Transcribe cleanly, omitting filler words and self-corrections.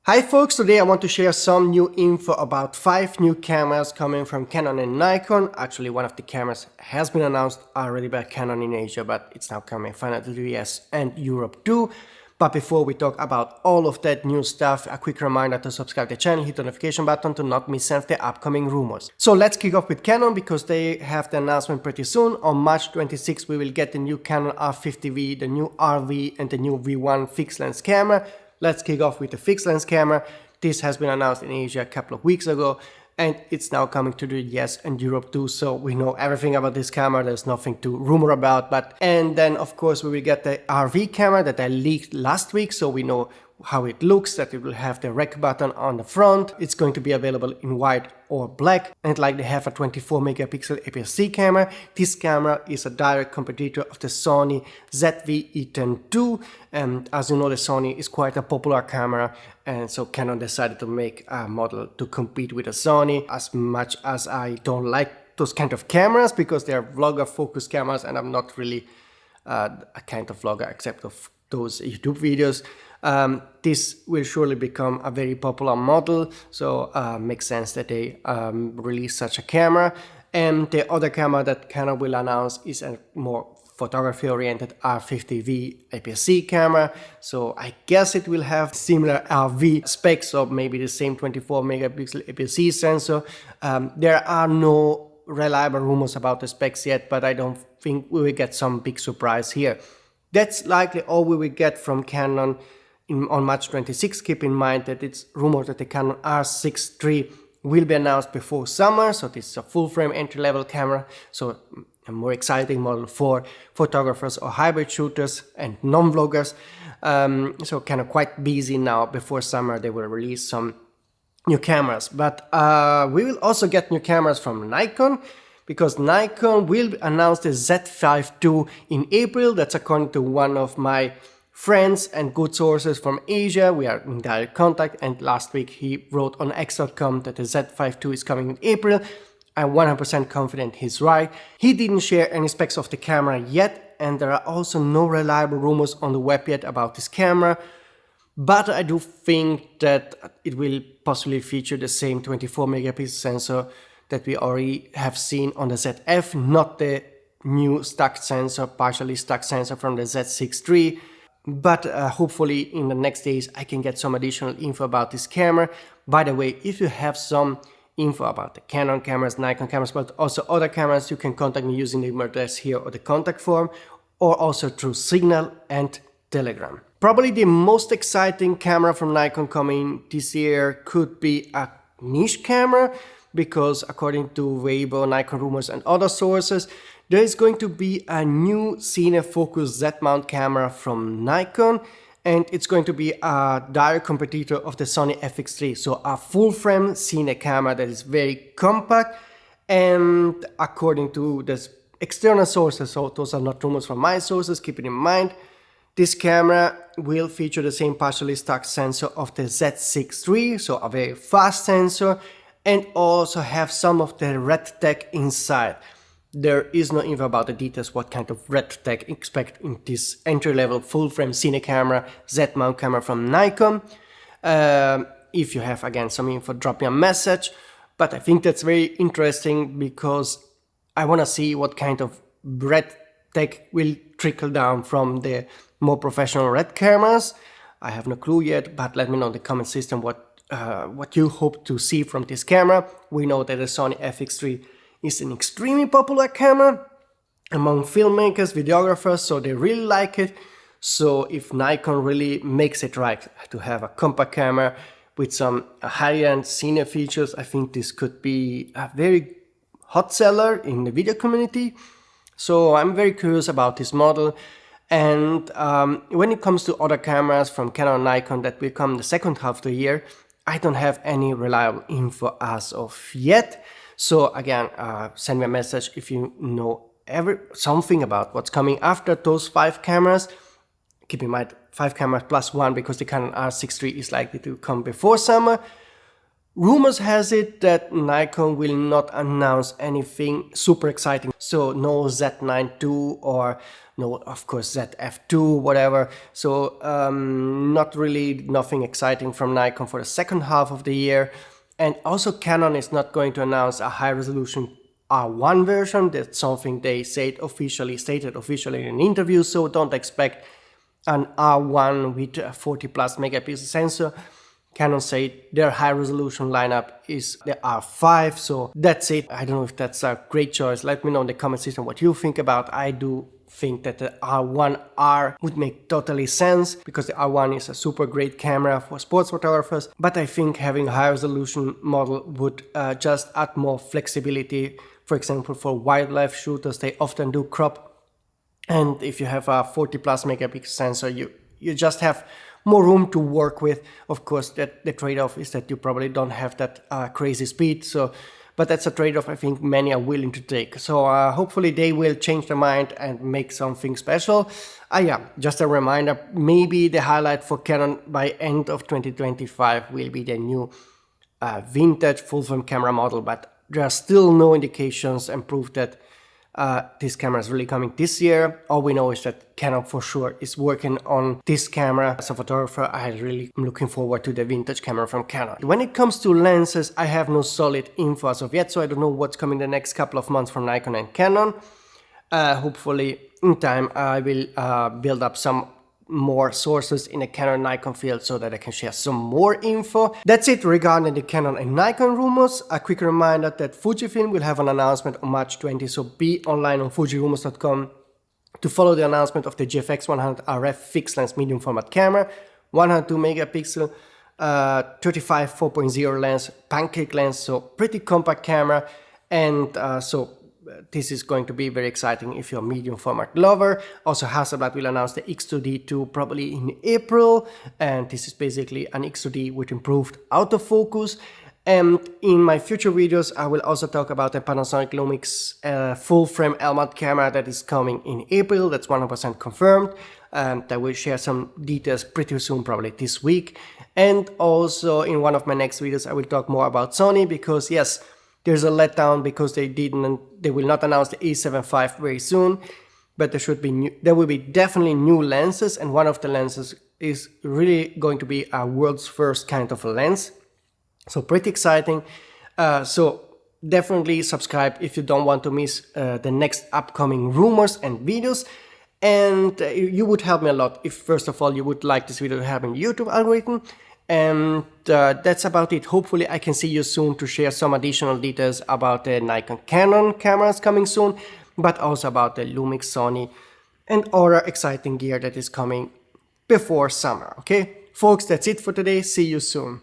Hi folks, today I want to share some new info about 5 new cameras coming from Canon and Nikon. Actually, one of the cameras has been announced already by Canon in Asia, but it's now coming finally to the US and Europe too. But before we talk about all of that new stuff, a quick reminder to subscribe to the channel, hit the notification button to not miss any of the upcoming rumors. So let's kick off with Canon because they have the announcement pretty soon. On March 26th we will get the new Canon R50V, the new RV and the new V1 fixed lens camera. Let's kick off with the fixed lens camera. This has been announced in Asia a couple of weeks ago and it's now coming to the US and Europe too, so we know everything about this camera. There's nothing to rumor about. And then of course we will get the RV camera that I leaked last week, so we know how it looks, that it will have the rec button on the front. It's going to be available in white or black, and like they have a 24 megapixel aps-c camera. This camera is a direct competitor of the Sony Z5 II, and as you know, the Sony is quite a popular camera, and so Canon decided to make a model to compete with the Sony. As much as I don't like those kind of cameras because they are vlogger focused cameras, and I'm not really a kind of vlogger except of those YouTube videos. This will surely become a very popular model, so makes sense that they release such a camera. And the other camera that Canon will announce is a more photography oriented R50V aps-c camera, so I guess it will have similar RV specs, or maybe the same 24 megapixel aps-c sensor. There are no reliable rumors about the specs yet, but I don't think we will get some big surprise here. That's likely all we will get from Canon on March 26. Keep in mind that it's rumored that the Canon R6 III will be announced before summer, so this is a full-frame entry-level camera, so a more exciting model for photographers or hybrid shooters and non-vloggers. So kind of quite busy now. Before summer they will release some new cameras, but we will also get new cameras from Nikon, because Nikon will announce the Z5 II in April. That's according to one of my friends and good sources from Asia. We are in direct contact, and last week he wrote on X.com that the Z5 II is coming in April. I'm 100% confident he's right. He didn't share any specs of the camera yet, and there are also no reliable rumors on the web yet about this camera. But I do think that it will possibly feature the same 24 megapixel sensor that we already have seen on the ZF, not the new stacked sensor, partially stacked sensor from the Z6 III. But hopefully in the next days I can get some additional info about this camera. By the way, if you have some info about the Canon cameras, Nikon cameras, but also other cameras, you can contact me using the email address here or the contact form, or also through Signal and Telegram. Probably the most exciting camera from Nikon coming this year could be a niche camera, because according to Weibo, Nikon rumors and other sources, there is going to be a new cine focused Z-mount camera from Nikon, and it's going to be a direct competitor of the Sony FX3, so a full-frame cine camera that is very compact. And according to the external sources, so those are not rumors from my sources, keep it in mind, this camera will feature the same partially stacked sensor of the Z6 III, so a very fast sensor, and also have some of the red tech inside. There is no info about the details what kind of red tech expect in this entry-level full-frame cine camera, Z-mount camera from Nikon. If you have again some info, drop me a message. But I think that's very interesting because I want to see what kind of red tech will trickle down from the more professional red cameras. I have no clue yet, but let me know in the comment system what you hope to see from this camera. We know that the Sony FX3 is an extremely popular camera among filmmakers, videographers, so they really like it. So if Nikon really makes it right to have a compact camera with some high-end cine features, I think this could be a very hot seller in the video community. So I'm very curious about this model. And when it comes to other cameras from Canon and Nikon that will come the second half of the year, I don't have any reliable info as of yet. So again, send me a message if you know something about what's coming after those 5 cameras. Keep in mind 5 cameras plus 1 because the Canon R6 III is likely to come before summer. Rumors has it that Nikon will not announce anything super exciting, so no Z9 II or no, of course, Z5 II, whatever. So not really nothing exciting from Nikon for the second half of the year. And also Canon is not going to announce a high resolution R1 version. That's something they stated officially in an interview, so don't expect an R1 with a 40 plus megapixel sensor. Canon said their high resolution lineup is the R5, so that's it. I don't know if that's a great choice. Let me know in the comment section what you think about. I do think that the R1R would make totally sense because the R1 is a super great camera for sports photographers, but I think having a high resolution model would just add more flexibility. For example, for wildlife shooters, they often do crop, and if you have a 40 plus megapixel sensor, you just have more room to work with. Of course, that the trade-off is that you probably don't have that crazy speed, so but that's a trade-off I think many are willing to take. So hopefully they will change their mind and make something special. Yeah, just a reminder, maybe the highlight for Canon by end of 2025 will be the new vintage full-frame camera model, but there are still no indications and proof that this camera is really coming this year. All we know is that Canon for sure is working on this camera. As a photographer, I really am looking forward to the vintage camera from Canon. When it comes to lenses, I have no solid info as of yet, so I don't know what's coming the next couple of months from Nikon and Canon. Hopefully in time I will build up some more sources in the Canon Nikon field so that I can share some more info. That's it regarding the Canon and Nikon rumors. A quick reminder that Fujifilm will have an announcement on March 20, so be online on fujirumors.com to follow the announcement of the GFX100 RF fixed lens medium format camera, 102 megapixel, 35 4.0 lens, pancake lens, so pretty compact camera, and this is going to be very exciting if you're a medium format lover. Also, Hasselblad will announce the X2D2 probably in April, and this is basically an X2D with improved autofocus. And in my future videos, I will also talk about the Panasonic Lumix full-frame L-mount camera that is coming in April. That's 100% confirmed. I will share some details pretty soon, probably this week. And also in one of my next videos, I will talk more about Sony because yes, there's a letdown because they will not announce the A7 V very soon, but there will be definitely new lenses, and one of the lenses is really going to be a world's first kind of a lens. So pretty exciting. So definitely subscribe if you don't want to miss the next upcoming rumors and videos. And you would help me a lot if first of all you would like this video to have in YouTube algorithm. And that's about it. Hopefully I can see you soon to share some additional details about the Nikon Canon cameras coming soon, but also about the Lumix, Sony, and other exciting gear that is coming before summer. Okay, folks, that's it for today. See you soon.